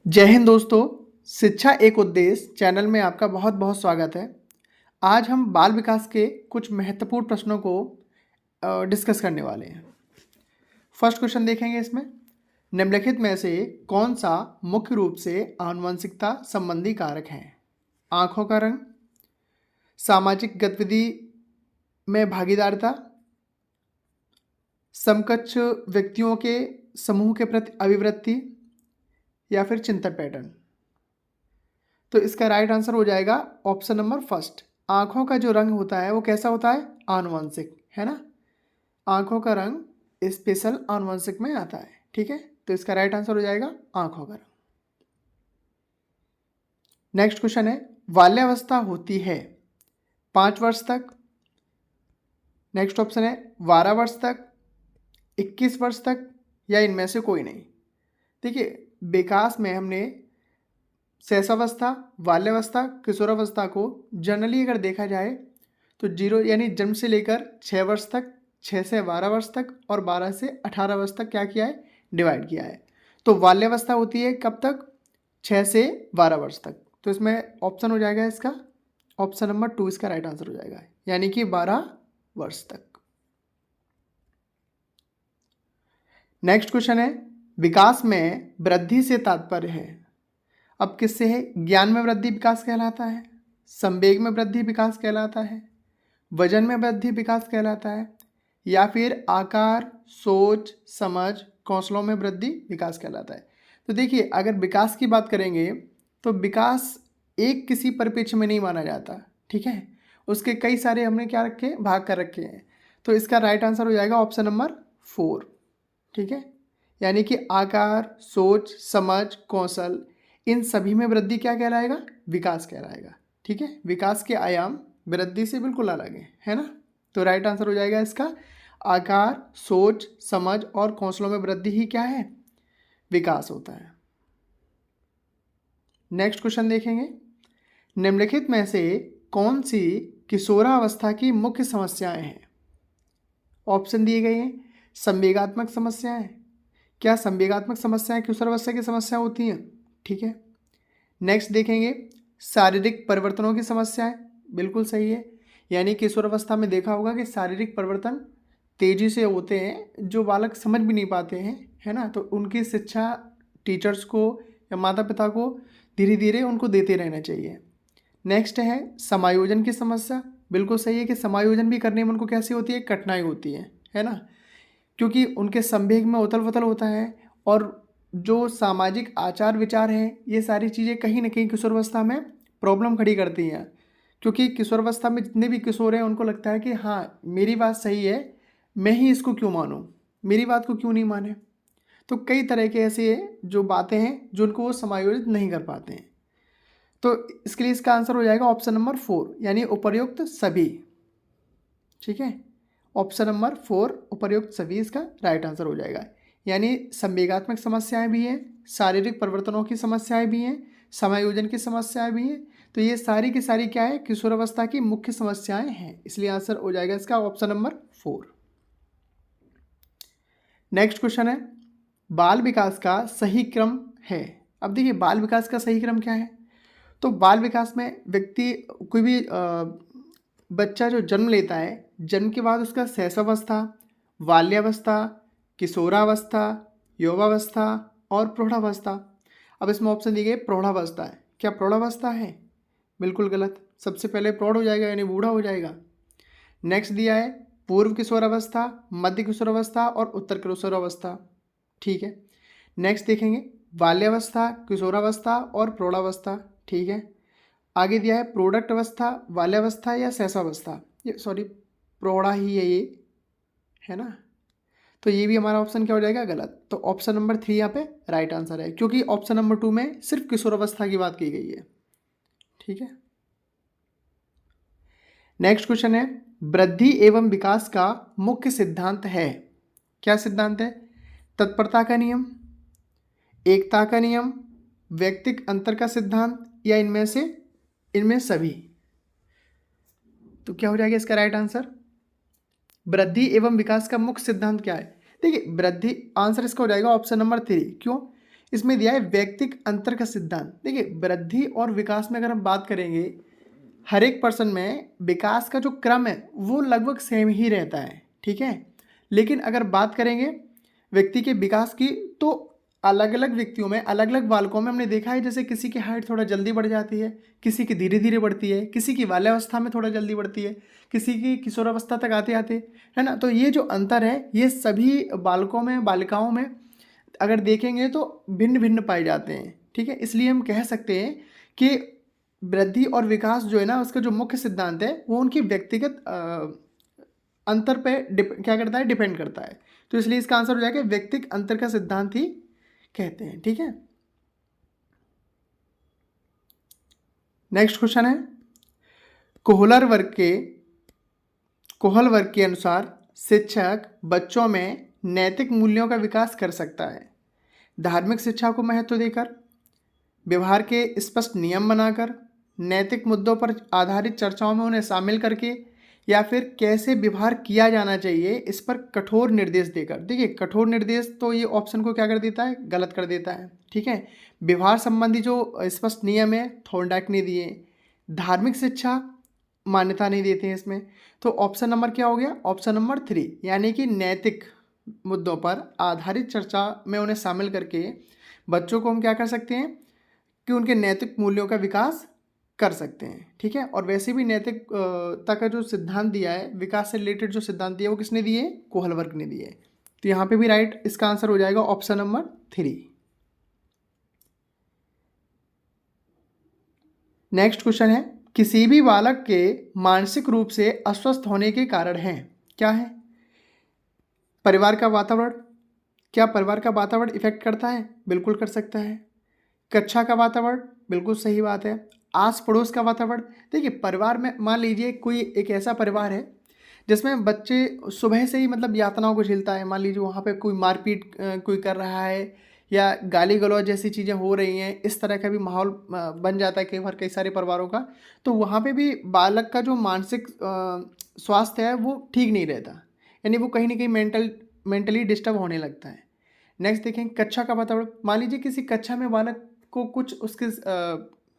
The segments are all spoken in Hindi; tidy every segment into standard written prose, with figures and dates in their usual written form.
जय हिंद दोस्तों। शिक्षा एक उद्देश्य चैनल में आपका बहुत बहुत स्वागत है। आज हम बाल विकास के कुछ महत्वपूर्ण प्रश्नों को डिस्कस करने वाले हैं। फर्स्ट क्वेश्चन देखेंगे इसमें, निम्नलिखित में से कौन सा मुख्य रूप से आनुवंशिकता संबंधी कारक है? आंखों का रंग, सामाजिक गतिविधि में भागीदारिता, समकक्ष व्यक्तियों के समूह के प्रति अभिवृत्ति या फिर चिंतन पैटर्न। तो इसका राइट आंसर हो जाएगा ऑप्शन नंबर फर्स्ट। आंखों का जो रंग होता है वो कैसा होता है? आनुवंशिक, है ना। आंखों का रंग स्पेशल आनुवंशिक में आता है, ठीक है। तो इसका राइट आंसर हो जाएगा आंखों का रंग। नेक्स्ट क्वेश्चन है, बाल्यावस्था होती है 5 वर्ष तक। नेक्स्ट ऑप्शन है 12 वर्ष तक, 21 वर्ष तक या इनमें से कोई नहीं। देखिए, विकास में हमने शैशवावस्था, बाल्यावस्था, किशोरावस्था को जनरली अगर देखा जाए तो 0 यानी जन्म से लेकर 6 वर्ष तक, 6 से 12 वर्ष तक और 12 से 18 वर्ष तक क्या किया है? डिवाइड किया है। तो बाल्यावस्था होती है कब तक? 6 से 12 वर्ष तक। तो इसमें ऑप्शन हो जाएगा इसका ऑप्शन नंबर 2 इसका राइट आंसर हो जाएगा, यानी कि 12 वर्ष तक। नेक्स्ट क्वेश्चन है, विकास में वृद्धि से तात्पर्य है। अब किससे है? ज्ञान में वृद्धि विकास कहलाता है, संवेग में वृद्धि विकास कहलाता है, वजन में वृद्धि विकास कहलाता है, या फिर आकार, सोच, समझ, कौशलों में वृद्धि विकास कहलाता है। तो देखिए, अगर विकास की बात करेंगे तो विकास एक किसी परिप्रेक्ष्य में नहीं माना जाता, ठीक है। उसके कई सारे हमने क्या रखे? भाग कर रखे हैं। तो इसका राइट आंसर हो जाएगा ऑप्शन नंबर 4, ठीक है। यानी कि आकार, सोच, समझ, कौशल, इन सभी में वृद्धि क्या कहलाएगा? विकास कहलाएगा, ठीक है। विकास के आयाम वृद्धि से बिल्कुल अलग है ना। तो राइट आंसर हो जाएगा इसका आकार, सोच, समझ और कौशलों में वृद्धि ही क्या है? विकास होता है। नेक्स्ट क्वेश्चन देखेंगे, निम्नलिखित में से कौन सी किशोरावस्था की मुख्य समस्याएं हैं? ऑप्शन दिए गए हैं, संवेगात्मक समस्याएं। क्या संवेगात्मक समस्याएं किशोरावस्था की समस्या होती हैं? ठीक है। नेक्स्ट देखेंगे, शारीरिक परिवर्तनों की समस्याएं। बिल्कुल सही है, यानी किशोरावस्था में देखा होगा कि शारीरिक परिवर्तन तेजी से होते हैं जो बालक समझ भी नहीं पाते हैं, है ना। तो उनकी शिक्षा टीचर्स को या माता पिता को धीरे धीरे उनको देते रहना चाहिए। नेक्स्ट है समायोजन की समस्या। बिल्कुल सही है कि समायोजन भी करने में उनको कैसी होती है? कठिनाई होती है ना, क्योंकि उनके संवेग में उथल पुथल होता है और जो सामाजिक आचार विचार हैं ये सारी चीज़ें कहीं ना कहीं किशोरावस्था में प्रॉब्लम खड़ी करती हैं। क्योंकि किशोरावस्था में जितने भी किशोर हैं उनको लगता है कि हाँ मेरी बात सही है, मैं ही इसको क्यों मानूं, मेरी बात को क्यों नहीं माने। तो कई तरह के ऐसे जो बातें हैं जो उनको वो समायोजित नहीं कर पाते हैं। तो इसके लिए इसका आंसर हो जाएगा ऑप्शन नंबर 4, यानी उपर्युक्त सभी, ठीक है। ऑप्शन नंबर 4 उपर्युक्त सभी इसका राइट आंसर हो जाएगा। यानी संवेगात्मक समस्याएं भी हैं, शारीरिक परिवर्तनों की समस्याएं भी हैं, समायोजन की समस्याएं भी हैं। तो ये सारी की सारी क्या है? किशोरावस्था की मुख्य समस्याएं हैं, इसलिए आंसर हो जाएगा इसका ऑप्शन नंबर 4। नेक्स्ट क्वेश्चन है, बाल विकास का सही क्रम है। अब देखिए, बाल विकास का सही क्रम क्या है? तो बाल विकास में व्यक्ति कोई भी बच्चा जो जन्म लेता है, जन्म के बाद उसका शैशवावस्था, बाल्यावस्था, किशोरावस्था, यौवावस्था और प्रौढ़ावस्था। अब इसमें ऑप्शन दिए गए प्रौढ़ावस्था है। क्या प्रौढ़ावस्था है? बिल्कुल गलत। सबसे पहले प्रौढ़ हो जाएगा यानी बूढ़ा हो जाएगा। नेक्स्ट दिया है पूर्व किशोरावस्था, मध्य किशोरावस्था और उत्तर किशोरावस्था, ठीक है। नेक्स्ट देखेंगे बाल्यावस्था, किशोरावस्था और प्रौढ़ावस्था, ठीक है। आगे दिया है प्रोडक्ट अवस्था, बाल्यावस्था या शैशवावस्था। ये सॉरी प्रौढ़ा ही है ये, है ना। तो ये भी हमारा ऑप्शन क्या हो जाएगा? गलत। तो ऑप्शन नंबर 3 यहाँ पे राइट आंसर है, क्योंकि ऑप्शन नंबर 2 में सिर्फ किशोरावस्था की बात की गई है, ठीक है। नेक्स्ट क्वेश्चन है, वृद्धि एवं विकास का मुख्य सिद्धांत है। क्या सिद्धांत है? तत्परता का नियम, एकता का नियम, व्यक्तिक अंतर का सिद्धांत या इनमें सभी। तो क्या हो जाएगा इसका राइट आंसर? वृद्धि एवं विकास का मुख्य सिद्धांत क्या है? देखिए, वृद्धि आंसर इसका हो जाएगा ऑप्शन नंबर 3। क्यों? इसमें दिया है व्यक्तिक अंतर का सिद्धांत। देखिए वृद्धि और विकास में अगर हम बात करेंगे, हर एक पर्सन में विकास का जो क्रम है वो लगभग सेम ही रहता है, ठीक है। लेकिन अगर बात करेंगे व्यक्ति के विकास की, तो अलग अलग व्यक्तियों में, अलग अलग बालकों में हमने देखा है, जैसे किसी की हाइट थोड़ा जल्दी बढ़ जाती है, किसी की धीरे धीरे बढ़ती है, किसी की बाल्यावस्था में थोड़ा जल्दी बढ़ती है, किसी की किशोरावस्था तक आते आते, है ना। तो ये जो अंतर है ये सभी बालकों में, बालिकाओं में अगर देखेंगे तो भिन्न भिन्न पाए जाते हैं, ठीक है। इसलिए हम कह सकते हैं कि वृद्धि और विकास जो है ना, उसका जो मुख्य सिद्धांत है वो उनकी व्यक्तिगत अंतर पे क्या करता है, डिपेंड करता है। तो इसलिए इसका आंसर हो जाएगा व्यक्तिगत अंतर का सिद्धांत ही कहते हैं, ठीक है। नेक्स्ट क्वेश्चन है, कोहलर वर्ग के अनुसार शिक्षक बच्चों में नैतिक मूल्यों का विकास कर सकता है धार्मिक शिक्षा को महत्व देकर, व्यवहार के स्पष्ट नियम बनाकर, नैतिक मुद्दों पर आधारित चर्चाओं में उन्हें शामिल करके, या फिर कैसे व्यवहार किया जाना चाहिए इस पर कठोर निर्देश देकर। देखिए कठोर निर्देश तो ये ऑप्शन को क्या कर देता है, गलत कर देता है, ठीक है। व्यवहार संबंधी जो स्पष्ट नियम है थॉर्नडाइक ने दिए, धार्मिक शिक्षा मान्यता नहीं देते हैं इसमें। तो ऑप्शन नंबर क्या हो गया, ऑप्शन नंबर 3, यानी कि नैतिक मुद्दों पर आधारित चर्चा में उन्हें शामिल करके बच्चों को हम क्या कर सकते हैं कि उनके नैतिक मूल्यों का विकास कर सकते हैं, ठीक है। और वैसे भी नैतिकता का जो सिद्धांत दिया है, विकास से रिलेटेड जो सिद्धांत दिया है वो किसने दिए, कोहल वर्ग ने दिए। तो यहाँ पे भी राइट इसका आंसर हो जाएगा ऑप्शन नंबर 3। नेक्स्ट क्वेश्चन है, किसी भी बालक के मानसिक रूप से अस्वस्थ होने के कारण हैं, क्या है, परिवार का वातावरण। क्या परिवार का वातावरण इफेक्ट करता है, बिल्कुल कर सकता है। कक्षा का वातावरण, बिल्कुल सही बात है। आस पड़ोस का वातावरण, देखिए परिवार में मान लीजिए कोई एक ऐसा परिवार है जिसमें बच्चे सुबह से ही मतलब यातनाओं को झेलता है, मान लीजिए वहाँ पे कोई मारपीट कोई कर रहा है या गाली गलौज जैसी चीज़ें हो रही हैं, इस तरह का भी माहौल बन जाता है कई बार कई सारे परिवारों का। तो वहाँ पे भी बालक का जो मानसिक स्वास्थ्य है वो ठीक नहीं रहता, यानी वो कहीं ना कहीं मेंटली डिस्टर्ब होने लगता है। नेक्स्ट देखें कक्षा का वातावरण, मान लीजिए किसी कक्षा में बालक को कुछ उसके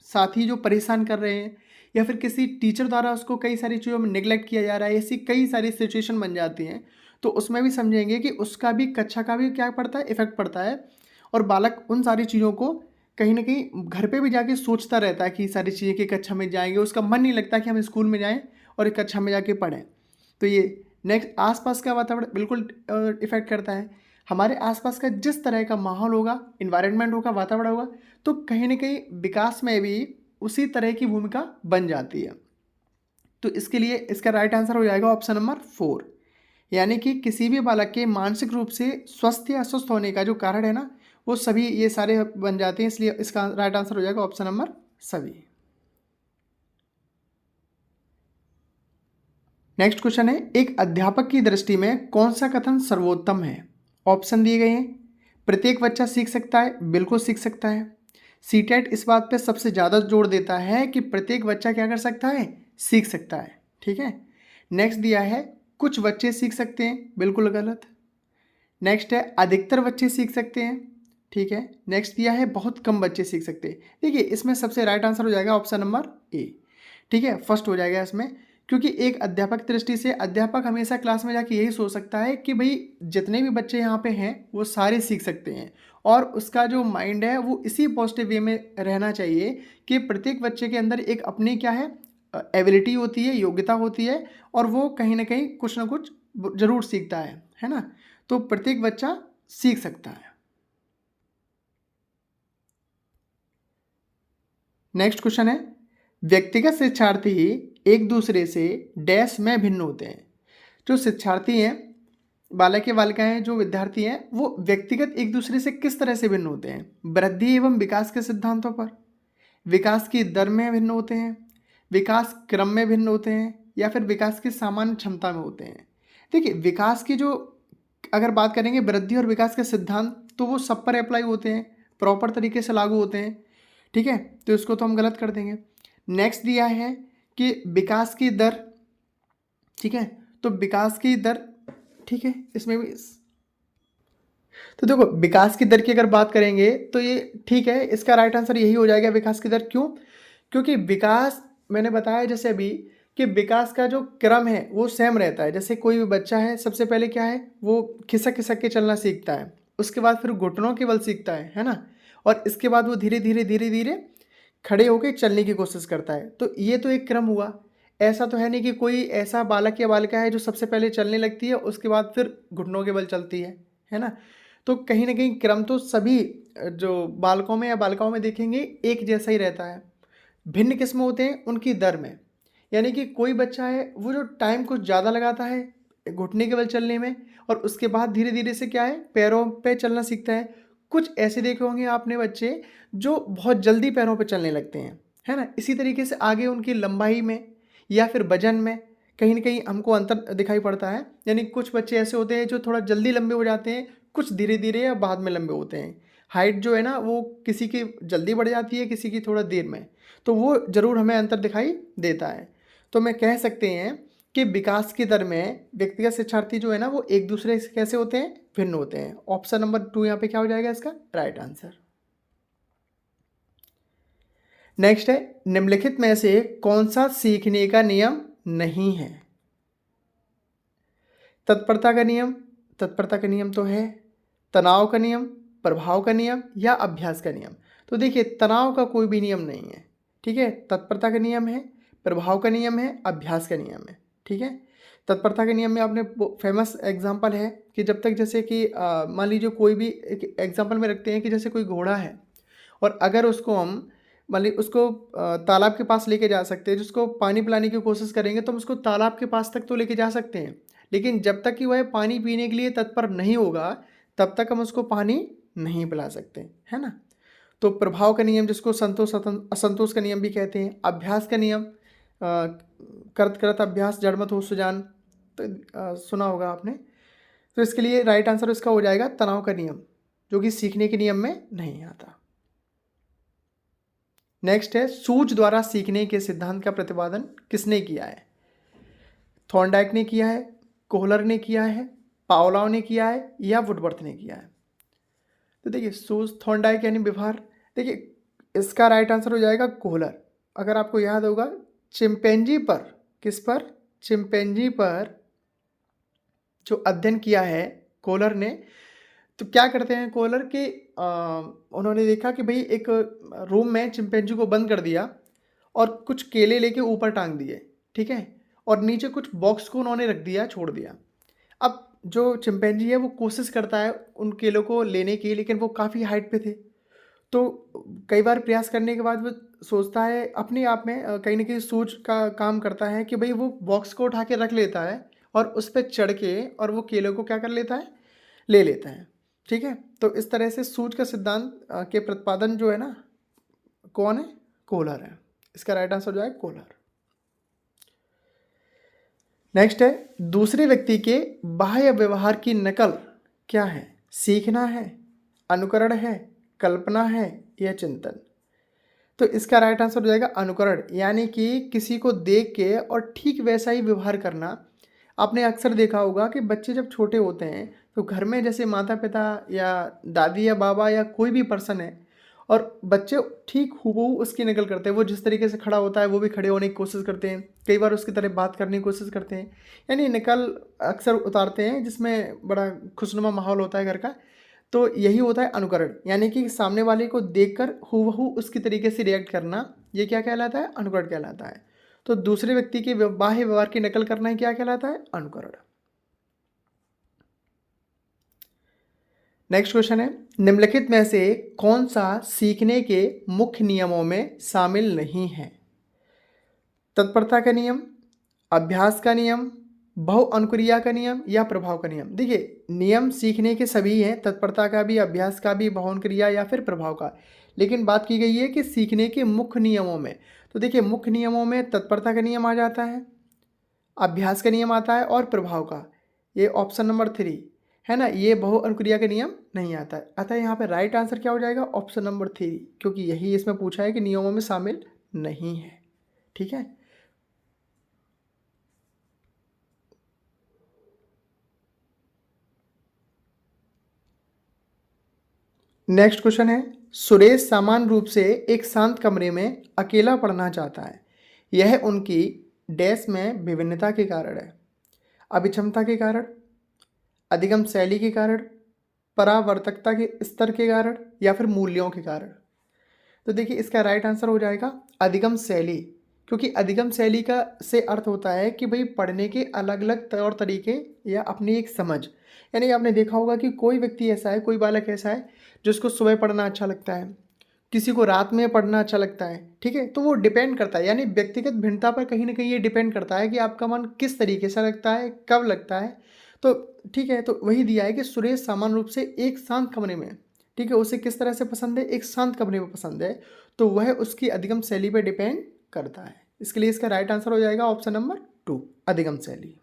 साथी जो परेशान कर रहे हैं, या फिर किसी टीचर द्वारा उसको कई सारी चीज़ों में निगलेक्ट किया जा रहा है, ऐसी कई सारी सिचुएशन बन जाती हैं। तो उसमें भी समझेंगे कि उसका भी, कक्षा का भी क्या पड़ता है, इफेक्ट पड़ता है। और बालक उन सारी चीज़ों को कहीं ना कहीं घर पे भी जाके सोचता रहता है कि सारी चीज़ें कि कक्षा में जाएंगे, उसका मन नहीं लगता कि हम स्कूल में जाएँ और एक कक्षा में जाके पढ़ें। तो ये नेक्स्ट आसपास का वातावरण बिल्कुल इफेक्ट करता है। हमारे आसपास का जिस तरह का माहौल होगा, इन्वायरमेंट होगा, वातावरण होगा, तो कहीं ना कहीं विकास में भी उसी तरह की भूमिका बन जाती है। तो इसके लिए इसका राइट आंसर हो जाएगा ऑप्शन नंबर 4, यानी कि किसी भी बालक के मानसिक रूप से स्वस्थ या अस्वस्थ होने का जो कारण है ना, वो सभी ये सारे बन जाते हैं। इसलिए इसका राइट आंसर हो जाएगा ऑप्शन नंबर सभी। नेक्स्ट क्वेश्चन है, एक अध्यापक की दृष्टि में कौन सा कथन सर्वोत्तम है। ऑप्शन दिए गए हैं, प्रत्येक बच्चा सीख सकता है, बिल्कुल सीख सकता है। सीटेट इस बात पे सबसे ज़्यादा जोर देता है कि प्रत्येक बच्चा क्या कर सकता है, सीख सकता है, ठीक है। नेक्स्ट दिया है कुछ बच्चे सीख सकते हैं, बिल्कुल गलत। नेक्स्ट है अधिकतर बच्चे सीख सकते हैं, ठीक है। नेक्स्ट दिया है बहुत कम बच्चे सीख सकते हैं। देखिए इसमें सबसे राइट आंसर हो जाएगा ऑप्शन नंबर ए, ठीक है, फर्स्ट हो जाएगा इसमें। क्योंकि एक अध्यापक की दृष्टि से अध्यापक हमेशा क्लास में जाके यही सोच सकता है कि भाई जितने भी बच्चे यहाँ पे हैं वो सारे सीख सकते हैं, और उसका जो माइंड है वो इसी पॉजिटिव वे में रहना चाहिए कि प्रत्येक बच्चे के अंदर एक अपनी क्या है, एबिलिटी होती है, योग्यता होती है, और वो कहीं ना कहीं कुछ ना कुछ जरूर सीखता है ना। तो प्रत्येक बच्चा सीख सकता है। नेक्स्ट क्वेश्चन है, व्यक्तिगत शिक्षार्थी एक दूसरे से डैश में भिन्न होते हैं। जो शिक्षार्थी हैं, बालक या बालिकाएं, जो विद्यार्थी हैं, वो व्यक्तिगत एक दूसरे से किस तरह से भिन्न होते हैं, वृद्धि एवं विकास के सिद्धांतों पर, विकास की दर में भिन्न होते हैं, विकास क्रम में भिन्न होते हैं, या फिर विकास की सामान्य क्षमता में होते हैं। देखिए विकास की जो अगर बात करेंगे, वृद्धि और विकास के सिद्धांत तो वो सब पर अप्लाई होते हैं, प्रॉपर तरीके से लागू होते हैं, ठीक है। तो इसको तो हम गलत कर देंगे। नेक्स्ट दिया है कि विकास की दर, ठीक है, तो विकास की दर, ठीक है, इसमें भी तो देखो विकास की दर की अगर बात करेंगे तो ये ठीक है, इसका राइट आंसर यही हो जाएगा विकास की दर। क्यों? क्योंकि विकास मैंने बताया जैसे अभी कि विकास का जो क्रम है वो सेम रहता है। जैसे कोई भी बच्चा है, सबसे पहले क्या है, वो खिसक खिसक के चलना सीखता है, उसके बाद फिर घुटनों के बल सीखता है ना, और इसके बाद वो धीरे धीरे धीरे धीरे खड़े होकर चलने की कोशिश करता है। तो ये तो एक क्रम हुआ। ऐसा तो है नहीं कि कोई ऐसा बालक या बालिका है जो सबसे पहले चलने लगती है उसके बाद फिर घुटनों के बल चलती है ना। तो कहीं ना कहीं क्रम तो सभी जो बालकों में या बालिकाओं में देखेंगे एक जैसा ही रहता है। भिन्न किस्म होते हैं उनकी दर में। यानी कि कोई बच्चा है वो जो टाइम कुछ ज़्यादा लगाता है घुटने के बल चलने में, और उसके बाद धीरे धीरे से क्या है पैरों पे चलना सीखता है। कुछ ऐसे देखे होंगे आपने बच्चे जो बहुत जल्दी पैरों पे चलने लगते हैं, है ना। इसी तरीके से आगे उनकी लंबाई में या फिर वजन में कहीं ना कहीं हमको अंतर दिखाई पड़ता है। यानी कुछ बच्चे ऐसे होते हैं जो थोड़ा जल्दी लंबे हो जाते हैं, कुछ धीरे धीरे या बाद में लंबे होते हैं। हाइट जो है ना वो किसी की जल्दी बढ़ जाती है, किसी की थोड़ा देर में, तो वो ज़रूर हमें अंतर दिखाई देता है। तो मैं कह सकते हैं कि विकास की दर में व्यक्तिगत शिक्षार्थी जो है ना वो एक दूसरे से कैसे होते हैं, भिन्न होते हैं। ऑप्शन नंबर 2 यहाँ पे क्या हो जाएगा इसका राइट आंसर। नेक्स्ट है, निम्नलिखित में से कौन सा सीखने का नियम नहीं है? तत्परता का नियम, तत्परता का नियम तो है, तनाव का नियम, प्रभाव का नियम या अभ्यास का नियम। तो देखिए तनाव का कोई भी नियम नहीं है, ठीक है। तत्परता का नियम है, प्रभाव का नियम है, अभ्यास का नियम है, ठीक है। तत्परता के नियम में आपने फेमस एग्जांपल है कि जब तक जैसे कि मान लीजिए कोई भी एक एग्जांपल में रखते हैं कि जैसे कोई घोड़ा है और अगर उसको हम मान ली उसको तालाब के पास लेके जा सकते हैं, जिसको पानी पिलाने की कोशिश करेंगे तो हम उसको तालाब के पास तक तो लेके जा सकते हैं, लेकिन जब तक कि वह पानी पीने के लिए तत्पर नहीं होगा तब तक हम उसको पानी नहीं पिला सकते, है ना। तो प्रभाव का नियम जिसको संतोष असंतोष का नियम भी कहते हैं। अभ्यास का नियम करत करत अभ्यास जड़ मत हो सुजान, तो सुना होगा आपने। तो इसके लिए राइट आंसर इसका हो जाएगा तनाव का नियम, जो कि सीखने के नियम में नहीं आता। नेक्स्ट है, सूझ द्वारा सीखने के सिद्धांत का प्रतिपादन किसने किया है? थॉर्नडाइक ने किया है, कोहलर ने किया है, पावलोव ने किया है या वुडवर्थ ने किया है? तो देखिए सूझ थॉर्नडाइक यानी व्यवहार, देखिए इसका राइट आंसर हो जाएगा कोहलर। अगर आपको याद होगा चिंपैंजी पर, किस पर, चिंपैंजी पर जो अध्ययन किया है कोहलर ने, तो क्या करते हैं कोहलर के उन्होंने देखा कि भाई एक रूम में चिंपैंजी को बंद कर दिया और कुछ केले लेके ऊपर टांग दिए, ठीक है, और नीचे कुछ बॉक्स को उन्होंने रख दिया, छोड़ दिया। अब जो चिंपैंजी है वो कोशिश करता है उन केलों को लेने की, लेकिन वो काफ़ी हाइट पे थे। तो कई बार प्रयास करने के बाद वो सोचता है अपने आप में कहीं ना कहीं सोच का काम करता है कि भाई वो बॉक्स को उठा के रख लेता है और उस पर चढ़ के और वो केलों को क्या कर लेता है, ले लेता है, ठीक है। तो इस तरह से सूझ का सिद्धांत के प्रतिपादन जो है ना कौन है, कोहलर है। इसका राइट आंसर जो है कोहलर। नेक्स्ट है, दूसरे व्यक्ति के बाह्य व्यवहार की नकल क्या है? सीखना है, अनुकरण है, कल्पना है या चिंतन? तो इसका राइट आंसर हो जाएगा अनुकरण, यानी कि किसी को देख के और ठीक वैसा ही व्यवहार करना। आपने अक्सर देखा होगा कि बच्चे जब छोटे होते हैं तो घर में जैसे माता पिता या दादी या बाबा या कोई भी पर्सन है और बच्चे ठीक हूबहू उसकी नकल करते हैं। वो जिस तरीके से खड़ा होता है वो भी खड़े होने की कोशिश करते हैं, कई बार उसकी तरह बात करने की कोशिश करते हैं, यानी नकल अक्सर उतारते हैं जिसमें बड़ा खुशनुमा माहौल होता है घर का। तो यही होता है अनुकरण, यानी कि सामने वाले को देखकर हूबहू उसकी तरीके से रिएक्ट करना, ये क्या कहलाता है, अनुकरण कहलाता है। तो दूसरे व्यक्ति के बाह्य व्यवहार की नकल करना ही क्या कहलाता है, अनुकरण। नेक्स्ट क्वेश्चन है, निम्नलिखित में से कौन सा सीखने के मुख्य नियमों में शामिल नहीं है? तत्परता का नियम, अभ्यास का नियम, बहु अनुक्रिया का नियम या प्रभाव का नियम? देखिए नियम सीखने के सभी हैं, तत्परता का भी, अभ्यास का भी, बहु अनुक्रिया या फिर प्रभाव का, लेकिन बात की गई है कि सीखने के मुख्य नियमों में। तो देखिए मुख्य नियमों में तत्परता का नियम आ जाता है, अभ्यास का नियम आता है और प्रभाव का, ये ऑप्शन नंबर 3 है ना, ये बहु अनुक्रिया का नियम नहीं आता है। अतः यहाँ पे राइट आंसर क्या हो जाएगा, ऑप्शन नंबर 3, क्योंकि यही इसमें पूछा है कि नियमों में शामिल नहीं है, ठीक है। नेक्स्ट क्वेश्चन है, सुरेश सामान्य रूप से एक शांत कमरे में अकेला पढ़ना चाहता है। यह उनकी डैश में विभिन्नता के कारण है। अभिक्षमता के कारण, अधिगम शैली के कारण, परावर्तकता के स्तर के कारण, या फिर मूल्यों के कारण। तो देखिए इसका राइट आंसर हो जाएगा अधिगम शैली, क्योंकि अधिगम शैली का से अर्थ होता है कि भाई पढ़ने के अलग अलग तौर तरीके या अपनी एक समझ। यानी आपने देखा होगा कि कोई व्यक्ति ऐसा है, कोई बालक ऐसा है जिसको सुबह पढ़ना अच्छा लगता है, किसी को रात में पढ़ना अच्छा लगता है, ठीक है। तो वो डिपेंड करता है, यानी व्यक्तिगत भिन्नता पर कहीं ना कहीं ये डिपेंड करता है कि आपका मन किस तरीके से लगता है, कब लगता है। तो ठीक है, तो वही दिया है कि सुरेश सामान्य रूप से एक शांत कमरे में, ठीक है, उसे किस तरह से पसंद है, एक शांत कमरे में पसंद है, तो वह उसकी अधिगम शैली पर डिपेंड करता है। इसके लिए इसका राइट आंसर हो जाएगा ऑप्शन नंबर 2, अधिगम शैली।